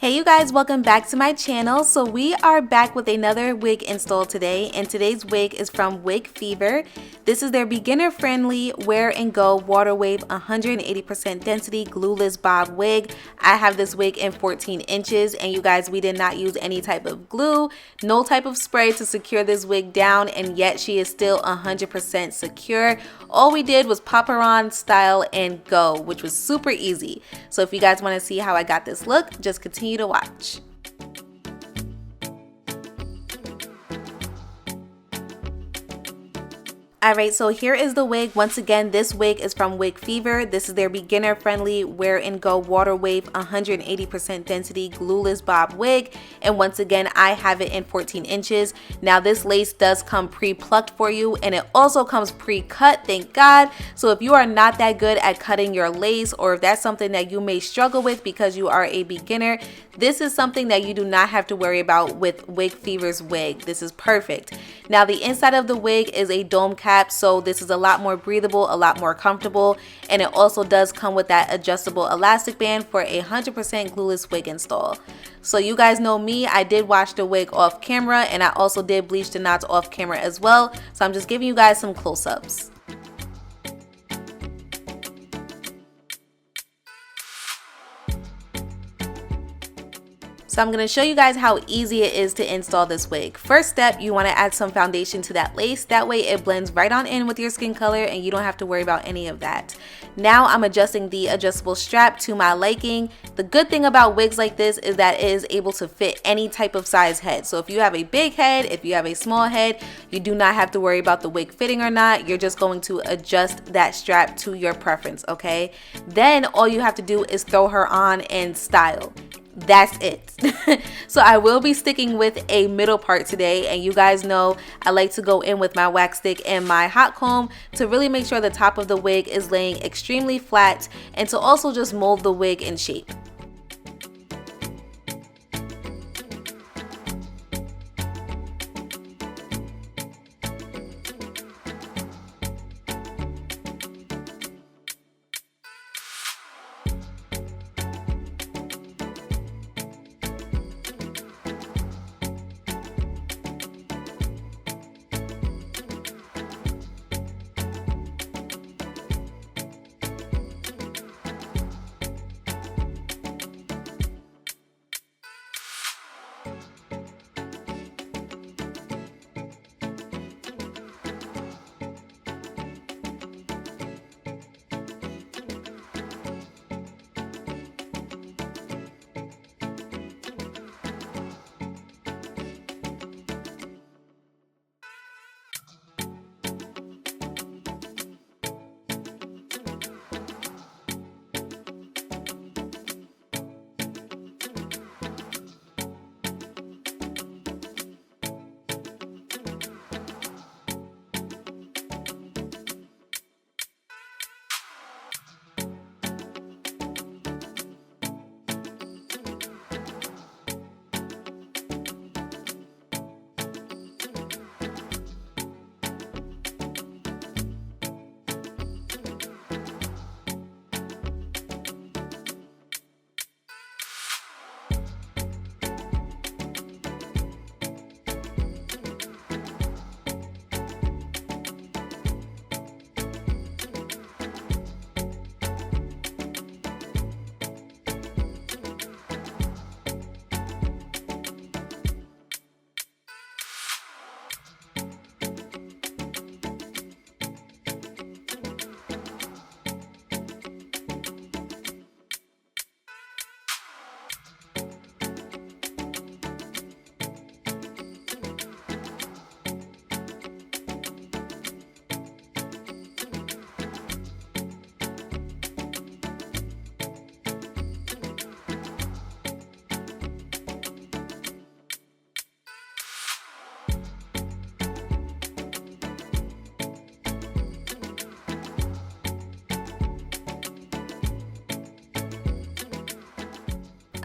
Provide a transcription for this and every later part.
Hey you guys, welcome back to my channel. So we are back with another wig install today, and today's wig is from Wig Fever. This is their beginner friendly wear and go water wave 180% density glueless bob wig. I have this wig in 14 inches, and you guys, we did not use any type of glue, no type of spray to secure this wig down, and yet she is still 100% secure. All we did was pop her on, style, and go, which was super easy. So if you guys want to see how I got this look, just continue to watch. Alright, so here is the wig. Once again, this wig is from Wig Fever. This is their beginner friendly wear and go water wave 180% density glueless bob wig. And once again, I have it in 14 inches. Now this lace does come pre-plucked for you, and it also comes pre-cut, thank God. So if you are not that good at cutting your lace, or if that's something that you may struggle with because you are a beginner, this is something that you do not have to worry about with Wig Fever's wig. This is perfect. Now the inside of the wig is a dome cap, so this is a lot more breathable, a lot more comfortable, and it also does come with that adjustable elastic band for a 100% glueless wig install. So you guys know me, I did wash the wig off camera, and I also did bleach the knots off camera as well, so I'm just giving you guys some close-ups. So I'm going to show you guys how easy it is to install this wig. First step, you want to add some foundation to that lace. That way it blends right on in with your skin color and you don't have to worry about any of that. Now I'm adjusting the adjustable strap to my liking. The good thing about wigs like this is that it is able to fit any type of size head. So if you have a big head, if you have a small head, you do not have to worry about the wig fitting or not. You're just going to adjust that strap to your preference, okay? Then all you have to do is throw her on and style. That's it. So I will be sticking with a middle part today, and you guys know I like to go in with my wax stick and my hot comb to really make sure the top of the wig is laying extremely flat, and to also just mold the wig in shape.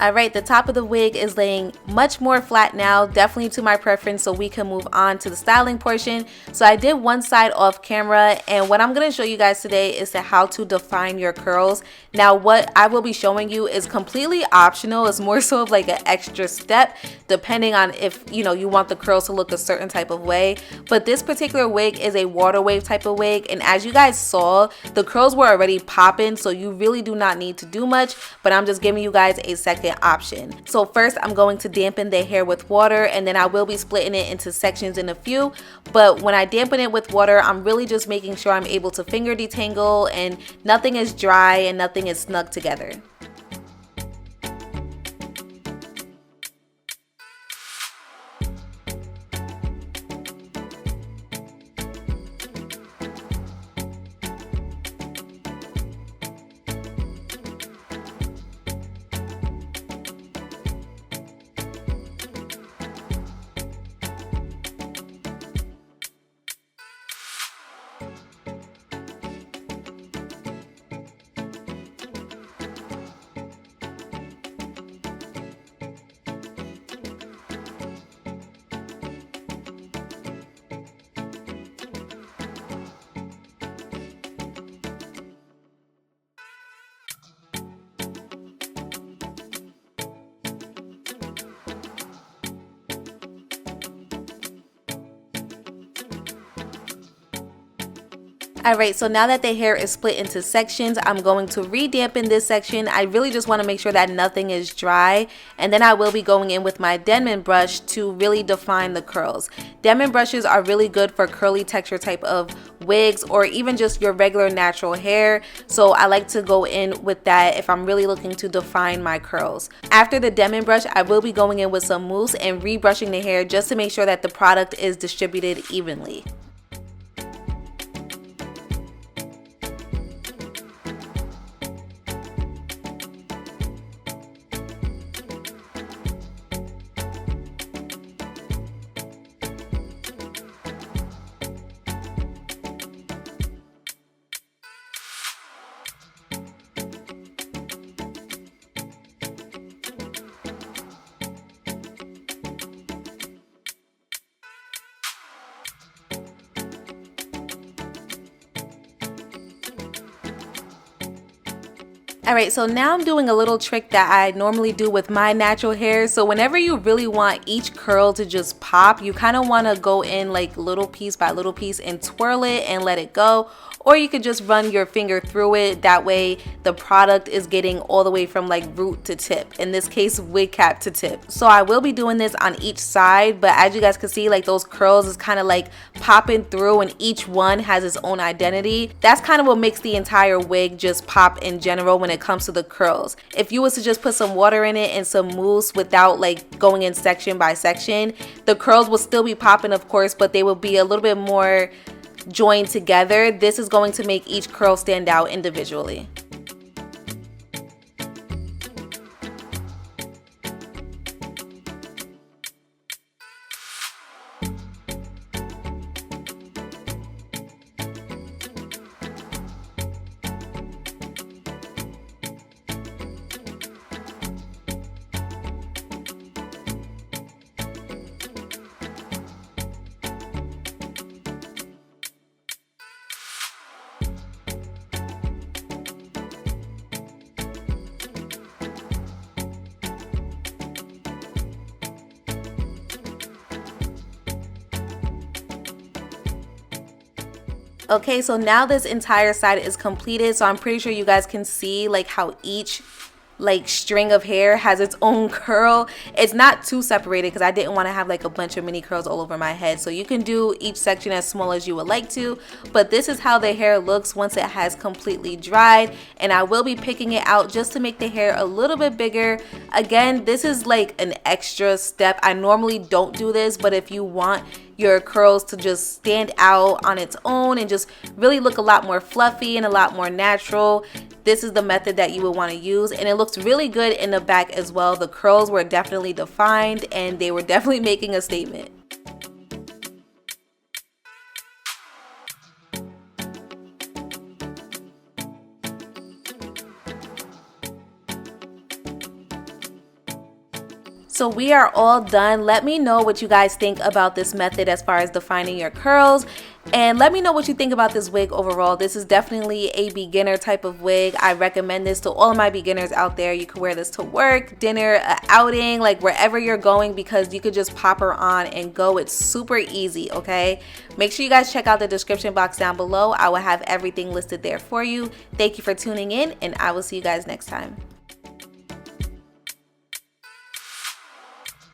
Alright, the top of the wig is laying much more flat now, definitely to my preference, so we can move on to the styling portion. So I did one side off camera, and what I'm going to show you guys today is how to define your curls. Now what I will be showing you is completely optional. It's more so of like an extra step depending on if you want the curls to look a certain type of way. But this particular wig is a water wave type of wig, and as you guys saw, the curls were already popping, so you really do not need to do much, but I'm just giving you guys a second option. So first I'm going to dampen the hair with water, and then I will be splitting it into sections in a few. But when I dampen it with water, I'm really just making sure I'm able to finger detangle and nothing is dry and nothing is snug together. Alright, so now that the hair is split into sections, I'm going to re-dampen this section. I really just want to make sure that nothing is dry, and then I will be going in with my Denman brush to really define the curls. Denman brushes are really good for curly texture type of wigs or even just your regular natural hair, so I like to go in with that if I'm really looking to define my curls. After the Denman brush, I will be going in with some mousse and rebrushing the hair just to make sure that the product is distributed evenly. Alright, so now I'm doing a little trick that I normally do with my natural hair. So whenever you really want each curl to just pop, you kind of want to go in like little piece by little piece and twirl it and let it go. Or you could just run your finger through it. That way the product is getting all the way from like root to tip. In this case, wig cap to tip. So I will be doing this on each side, but as you guys can see, like those curls is kind of like popping through and each one has its own identity. That's kind of what makes the entire wig just pop in general when it comes to the curls. If you was to just put some water in it and some mousse without like going in section by section, the curls will still be popping, of course, but they will be a little bit more joined together. This is going to make each curl stand out individually. Okay, so now this entire side is completed, so I'm pretty sure you guys can see like how each like string of hair has its own curl. It's not too separated because I didn't want to have like a bunch of mini curls all over my head, so you can do each section as small as you would like to. But this is how the hair looks once it has completely dried, and I will be picking it out just to make the hair a little bit bigger. Again, this is like an extra step. I normally don't do this, but if you want your curls to just stand out on its own and just really look a lot more fluffy and a lot more natural, this is the method that you would want to use, and it looks really good in the back as well. The curls were definitely defined and they were definitely making a statement. So we are all done. Let me know what you guys think about this method as far as defining your curls, and let me know what you think about this wig overall. This is definitely a beginner type of wig. I recommend this to all of my beginners out there. You can wear this to work, dinner, outing, like wherever you're going, because you could just pop her on and go. It's super easy, okay? Make sure you guys check out the description box down below. I will have everything listed there for you. Thank you for tuning in, and I will see you guys next time.